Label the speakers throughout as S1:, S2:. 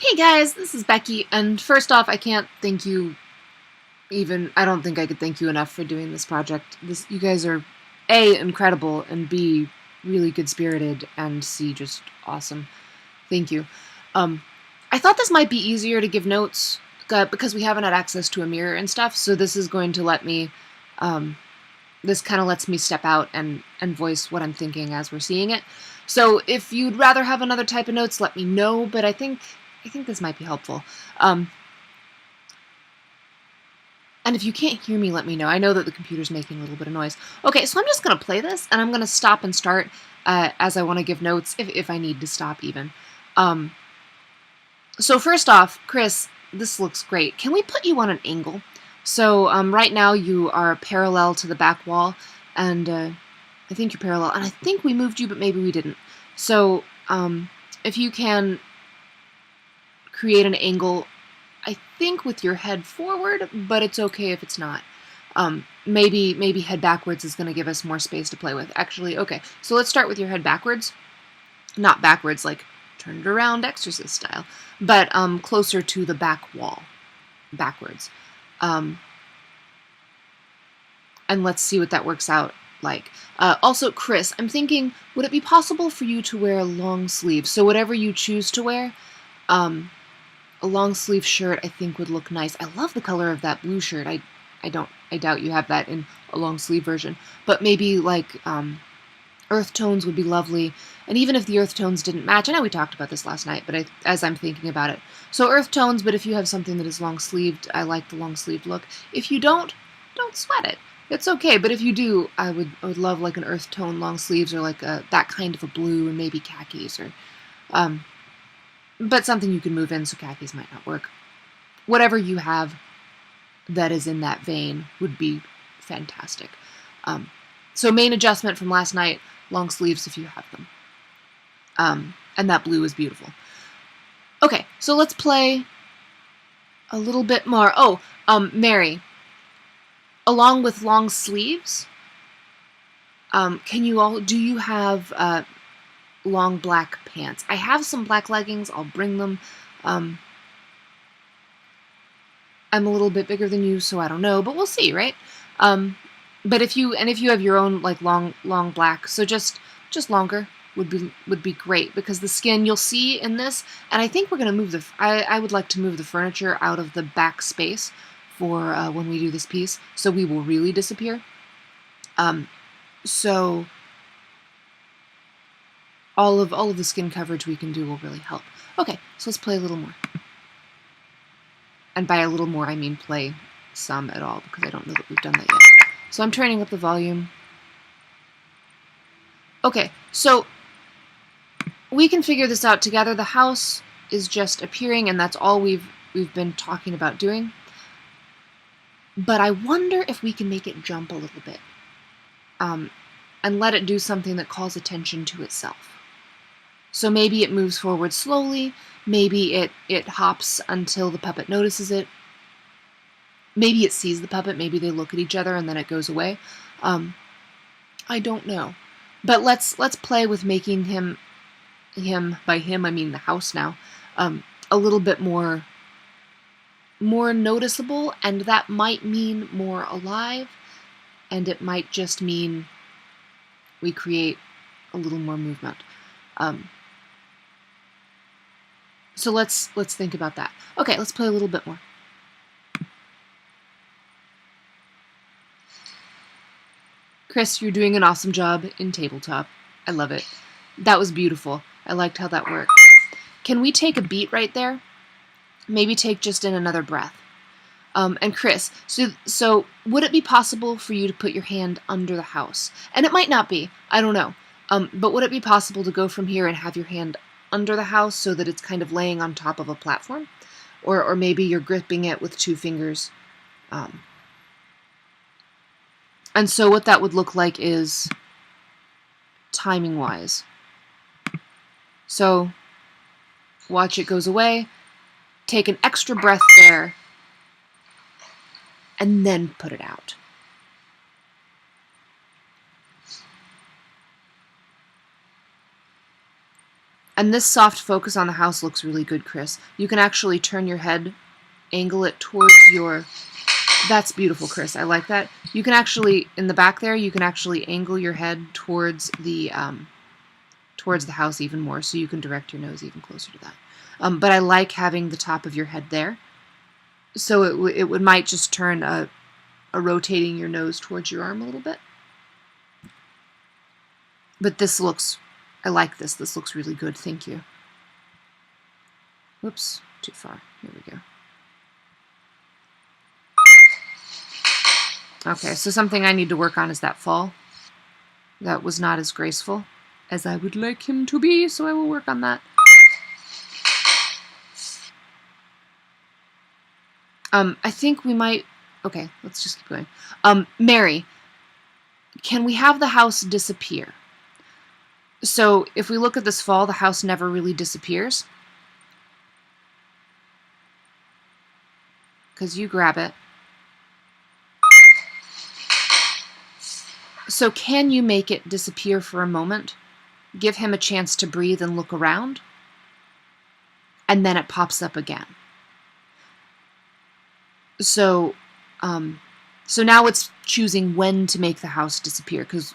S1: Hey guys, this is Becky, and first off, I can't thank you I don't think I could thank you enough for doing this project. You guys are A, incredible, and B, really good-spirited, and C, just awesome. Thank you. Um, I thought this might be easier to give notes, because we haven't had access to a mirror and stuff, so this is going to let me, this kind of lets me step out and voice what I'm thinking as we're seeing it. So if you'd rather have another type of notes, let me know, but I think this might be helpful. And if you can't hear me, let me know. I know that the computer's making a little bit of noise. Okay, so I'm just going to play this, and I'm going to stop and start as I want to give notes, if I need to stop even. So first off, Chris, this looks great. Can we put you on an angle? So right now you are parallel to the back wall, and I think you're parallel, and I think we moved you, but maybe we didn't. So if you can create an angle, I think with your head forward, but it's okay if it's not. Maybe head backwards is going to give us more space to play with. Actually, okay, so let's start with your head backwards. Not backwards, like turn it around Exorcist style, but closer to the back wall, backwards. And let's see what that works out like. Also, Chris, I'm thinking, would it be possible for you to wear a long sleeve? So whatever you choose to wear, a long sleeve shirt I think would look nice. I love the color of that blue shirt. I doubt you have that in a long sleeve version, but maybe like earth tones would be lovely. And even if the earth tones didn't match, I know we talked about this last night, but as I'm thinking about it, so earth tones. But if you have something that is long sleeved, I like the long sleeved look. If you don't sweat it. It's okay. But if you do, I would love like an earth tone long sleeves, or like that kind of a blue, and maybe khakis, or but something you can move in, so khakis might not work. Whatever you have that is in that vein would be fantastic. So main adjustment from last night, long sleeves if you have them. And that blue is beautiful. Okay, so let's play a little bit more. Oh, Mary, along with long sleeves, do you have long black pants? I have some black leggings. I'll bring them. I'm a little bit bigger than you, so I don't know, but we'll see, right? But if you have your own like long black, so just longer would be great, because the skin you'll see in this, and I think we're gonna move I would like to move the furniture out of the back space for when we do this piece, so we will really disappear. So all of the skin coverage we can do will really help. Okay, so let's play a little more. And by a little more, I mean play some at all, because I don't know that we've done that yet. So I'm turning up the volume. Okay, so we can figure this out together. The house is just appearing, and that's all we've been talking about doing. But I wonder if we can make it jump a little bit, and let it do something that calls attention to itself. So maybe it moves forward slowly, maybe it hops until the puppet notices it, maybe it sees the puppet, maybe they look at each other and then it goes away. I don't know. But let's play with making him, by him I mean the house now, a little bit more noticeable, and that might mean more alive, and it might just mean we create a little more movement. So let's think about that. Okay, let's play a little bit more. Chris, you're doing an awesome job in tabletop. I love it. That was beautiful. I liked how that worked. Can we take a beat right there? Maybe take just in another breath. And Chris, so would it be possible for you to put your hand under the house? And it might not be, I don't know. But would it be possible to go from here and have your hand under the house so that it's kind of laying on top of a platform? Or maybe you're gripping it with two fingers. And so what that would look like is, timing-wise. So watch it goes away, take an extra breath there, and then put it out. And this soft focus on the house looks really good, Chris. You can actually turn your head, angle it towards your... That's beautiful, Chris. I like that. You can actually, in the back there, you can actually angle your head towards the house even more, so you can direct your nose even closer to that. But I like having the top of your head there. So it might just turn a rotating your nose towards your arm a little bit. But this looks, I like this. This looks really good. Thank you. Whoops, too far. Here we go. Okay, so something I need to work on is that fall. That was not as graceful as I would like him to be, so I will work on that. I think we might... Okay, let's just keep going. Mary, can we have the house disappear? So if we look at this fall, the house never really disappears. Because you grab it. So can you make it disappear for a moment? Give him a chance to breathe and look around? And then it pops up again. So now it's choosing when to make the house disappear, because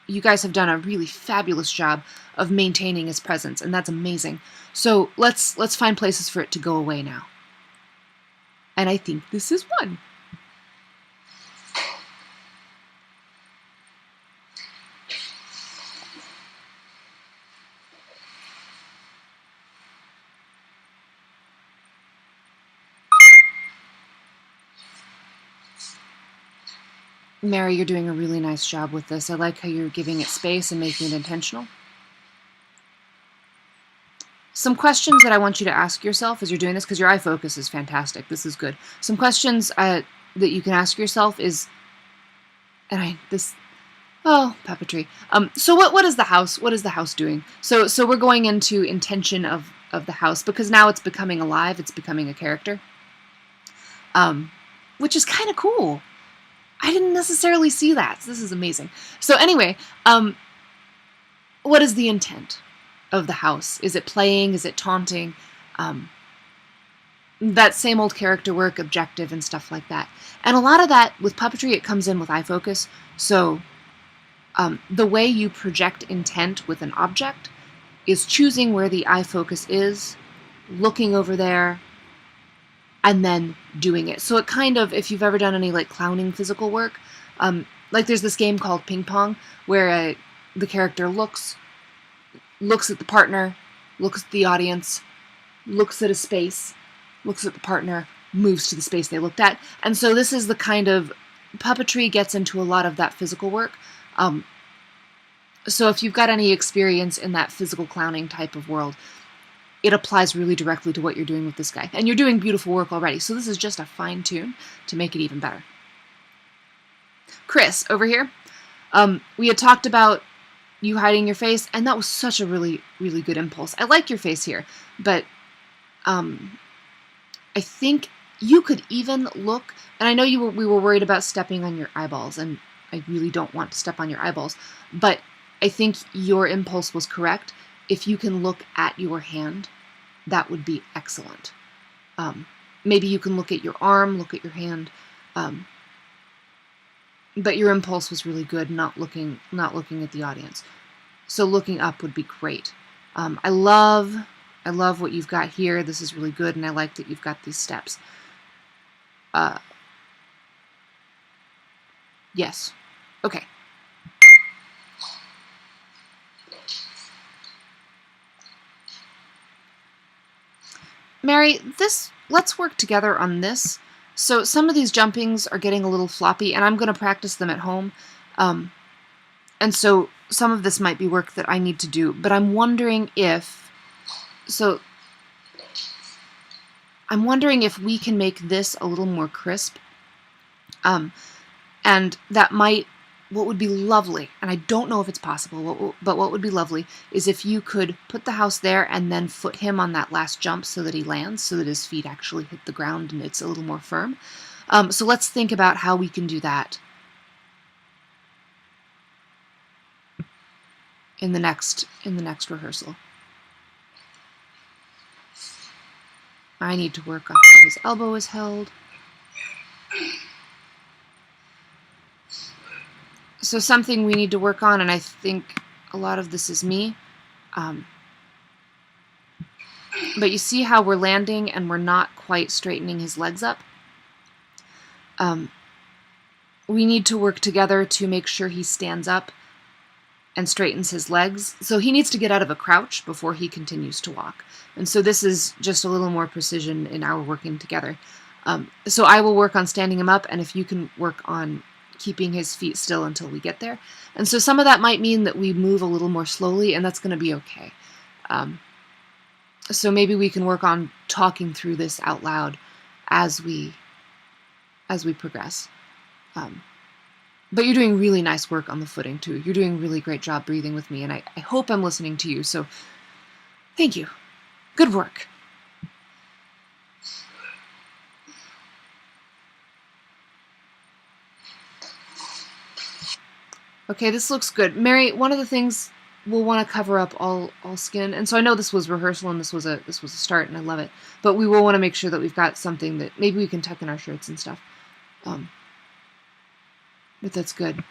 S1: you guys have done a really fabulous job of maintaining his presence, and that's amazing. So let's find places for it to go away now. And I think this is one. Mary, you're doing a really nice job with this. I like how you're giving it space and making it intentional. Some questions that I want you to ask yourself as you're doing this, because your eye focus is fantastic. This is good. Some questions that you can ask yourself is, puppetry. So what is the house? What is the house doing? So we're going into intention of the house, because now it's becoming alive. It's becoming a character, which is kind of cool. I didn't necessarily see that. So this is amazing. So anyway, what is the intent of the house? Is it playing? Is it taunting? That same old character work, objective, and stuff like that. And a lot of that, with puppetry, it comes in with eye focus. So the way you project intent with an object is choosing where the eye focus is, looking over there, and then doing it. So it kind of, if you've ever done any like clowning physical work, like there's this game called Ping Pong where the character looks at the partner, looks at the audience, looks at a space, looks at the partner, moves to the space they looked at. And so this is the kind of, puppetry gets into a lot of that physical work. So if you've got any experience in that physical clowning type of world, it applies really directly to what you're doing with this guy. And you're doing beautiful work already, so this is just a fine tune to make it even better. Chris, over here, we had talked about you hiding your face, and that was such a really, really good impulse. I like your face here, but I think you could even look, and I know we were worried about stepping on your eyeballs, and I really don't want to step on your eyeballs, but I think your impulse was correct. If you can look at your hand, that would be excellent. Maybe you can look at your arm, look at your hand, but your impulse was really good, not looking at the audience. So looking up would be great. I love what you've got here. This is really good, and I like that you've got these steps. Yes. Okay. Mary, let's work together on this. So some of these jumpings are getting a little floppy, and I'm going to practice them at home. And so some of this might be work that I need to do, but I'm wondering if we can make this a little more crisp. And that might, what would be lovely, and I don't know if it's possible, but what would be lovely is if you could put the house there and then foot him on that last jump so that he lands, so that his feet actually hit the ground and it's a little more firm. So let's think about how we can do that in the next rehearsal. I need to work on how his elbow is held. So something we need to work on, and I think a lot of this is me, but you see how we're landing and we're not quite straightening his legs up? We need to work together to make sure he stands up and straightens his legs. So he needs to get out of a crouch before he continues to walk. And so this is just a little more precision in our working together. So I will work on standing him up, and if you can work on keeping his feet still until we get there. And so some of that might mean that we move a little more slowly, and that's going to be okay. So maybe we can work on talking through this out loud as we progress. But you're doing really nice work on the footing, too. You're doing a really great job breathing with me, and I hope I'm listening to you, so thank you. Good work. Okay, this looks good. Mary, one of the things we'll want to cover up all skin, and so I know this was rehearsal and this was a start, and I love it, but we will want to make sure that we've got something that maybe we can tuck in our shirts and stuff. But that's good.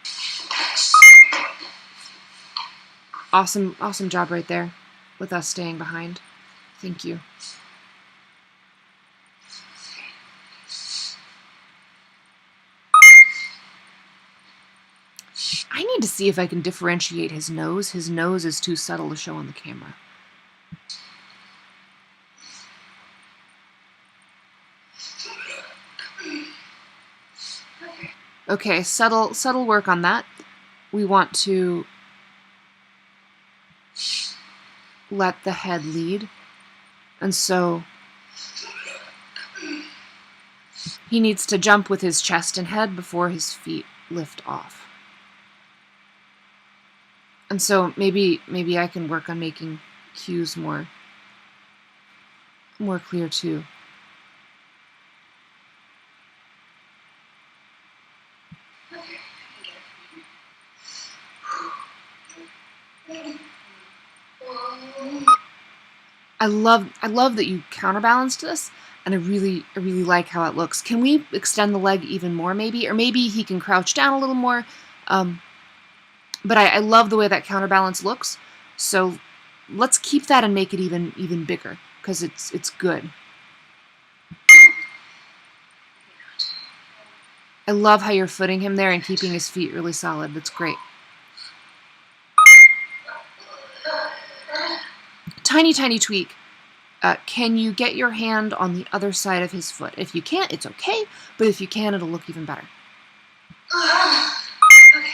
S1: Awesome job right there with us staying behind. Thank you. I need to see if I can differentiate his nose. His nose is too subtle to show on the camera. Okay, subtle work on that. We want to let the head lead. And so he needs to jump with his chest and head before his feet lift off. And so maybe I can work on making cues more clear too. I love that you counterbalanced this, and I really like how it looks. Can we extend the leg even more, maybe? Or maybe he can crouch down a little more. But I love the way that counterbalance looks. So let's keep that and make it even bigger, because it's good. I love how you're footing him there and keeping his feet really solid. That's great. Tiny tweak. Can you get your hand on the other side of his foot? If you can't, it's okay, but if you can, it'll look even better. Okay.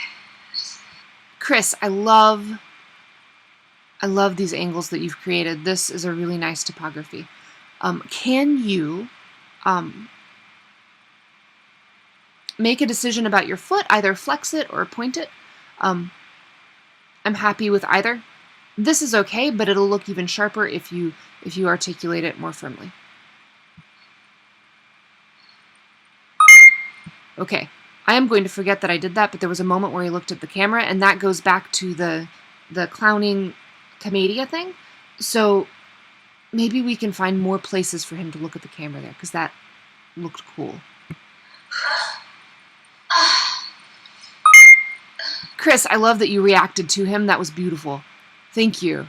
S1: Chris, I love these angles that you've created. This is a really nice topography. Can you make a decision about your foot, either flex it or point it? I'm happy with either. This is okay, but it'll look even sharper if you articulate it more firmly. Okay, I am going to forget that I did that, but there was a moment where he looked at the camera, and that goes back to the clowning commedia thing. So maybe we can find more places for him to look at the camera there, because that looked cool. Chris, I love that you reacted to him. That was beautiful. Thank you.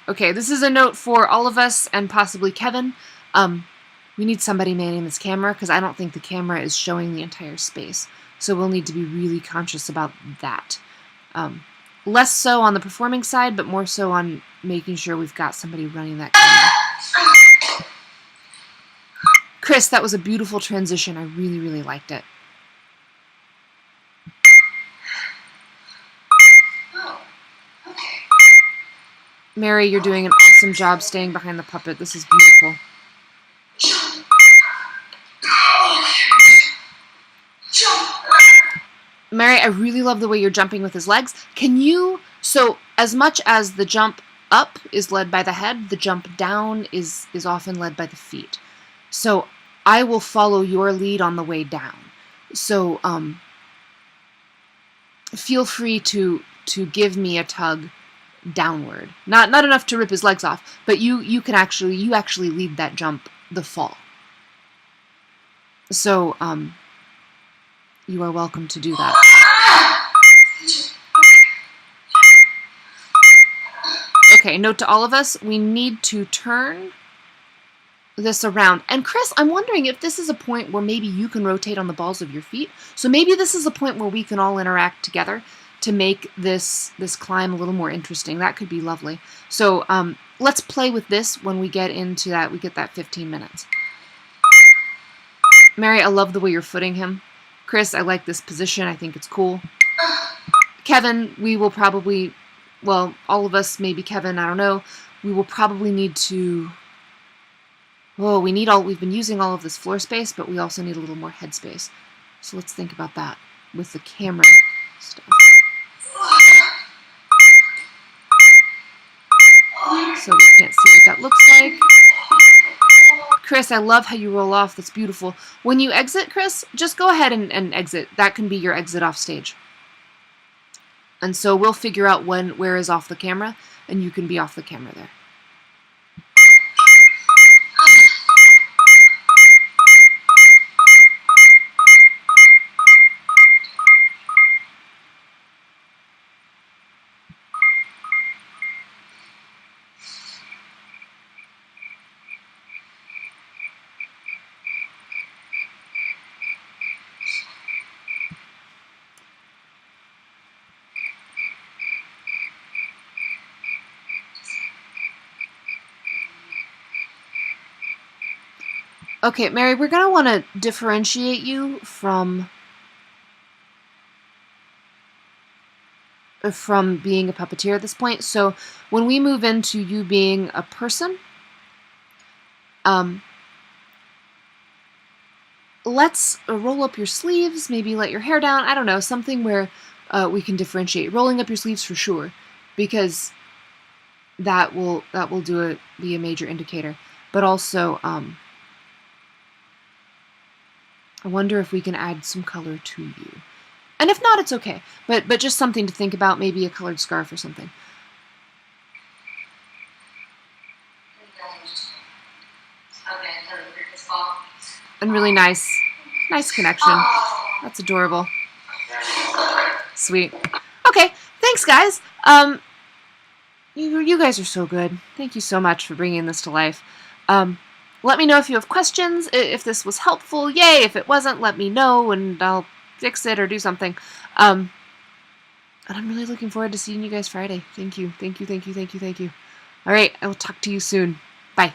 S1: Okay, this is a note for all of us and possibly Kevin. We need somebody manning this camera because I don't think the camera is showing the entire space. So we'll need to be really conscious about that. Less so on the performing side, but more so on making sure we've got somebody running that camera. Chris, that was a beautiful transition. I really liked it. Oh, okay. Mary, you're doing an awesome job staying behind the puppet. This is beautiful. Mary, I really love the way you're jumping with his legs. Can you, so as much as the jump up is led by the head, the jump down is often led by the feet. So I will follow your lead on the way down. So feel free to give me a tug downward. Not enough to rip his legs off, but you actually lead that jump, the fall. So you are welcome to do that. Okay, note to all of us, we need to turn this around. And Chris, I'm wondering if this is a point where maybe you can rotate on the balls of your feet. So maybe this is a point where we can all interact together to make this climb a little more interesting. That could be lovely. So let's play with this when we get into that. We get that 15 minutes. Mary, I love the way you're footing him. Chris, I like this position. I think it's cool. Kevin, we will probably, well, all of us, maybe Kevin, I don't know, we will probably need to, well, we've been using all of this floor space, but we also need a little more head space. So let's think about that with the camera stuff. So we can't see what that looks like. Chris, I love how you roll off. That's beautiful. When you exit, Chris, just go ahead and exit. That can be your exit off stage. And so we'll figure out where is off the camera, and you can be off the camera there. Okay, Mary, we're going to want to differentiate you from being a puppeteer at this point. So when we move into you being a person, let's roll up your sleeves, maybe let your hair down. I don't know, something where we can differentiate. Rolling up your sleeves for sure, because that will be a major indicator. But also, I wonder if we can add some color to you. And if not, it's okay. But just something to think about, maybe a colored scarf or something. And really nice connection. That's adorable. Sweet. Okay, thanks guys. You guys are so good. Thank you so much for bringing this to life. Let me know if you have questions, if this was helpful. Yay, if it wasn't, let me know and I'll fix it or do something. And I'm really looking forward to seeing you guys Friday. Thank you. All right, I will talk to you soon. Bye.